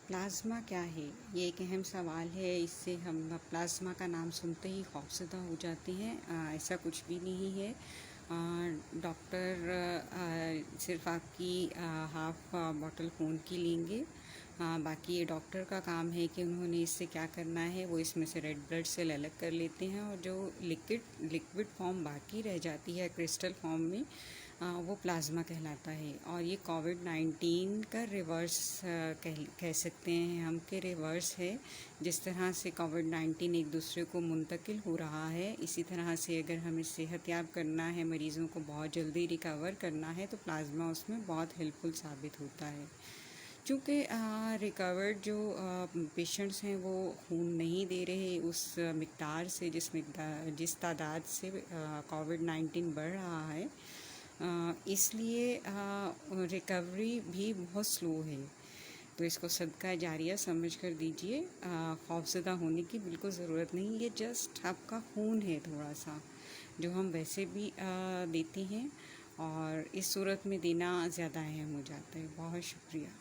Plasma क्या है? ये एक अहम सवाल है। इससे हम प्लाज़्मा का नाम सुनते ही खौफज़दा हो जाते हैं। ऐसा कुछ भी नहीं है। डॉक्टर सिर्फ आपकी हाफ़ बॉटल खून की लेंगे। बाकी ये डॉक्टर का काम है कि उन्होंने इससे क्या करना है, वो इसमें से रेड ब्लड सेल अलग कर लेते हैं और जो लिक्विड फॉर्म बाकी रह जाती है क्रिस्टल फॉर्म में, वो प्लाज़्मा कहलाता है। और ये कोविड-19 का रिवर्स कह सकते हैं हम कि रिवर्स है। जिस तरह से कोविड-19 एक दूसरे को मुंतकिल हो रहा है, इसी तरह से अगर हमें सेहतयाब करना है, मरीज़ों को बहुत जल्दी रिकवर करना है, तो प्लाज़्मा उसमें बहुत हेल्पफुल साबित होता है। चूँकि रिकवर्ड जो पेशेंट्स हैं वो खून नहीं दे रहे उस मिक़दार से जिस तादाद से कोविड-19 बढ़ रहा है, इसलिए रिकवरी भी बहुत स्लो है। तो इसको सदका जारिया समझ कर दीजिए। खौफज़दा होने की बिल्कुल ज़रूरत नहीं। ये जस्ट आपका खून है थोड़ा सा, जो हम वैसे भी देते हैं, और इस सूरत में देना ज़्यादा अहम हो जाता है। बहुत शुक्रिया।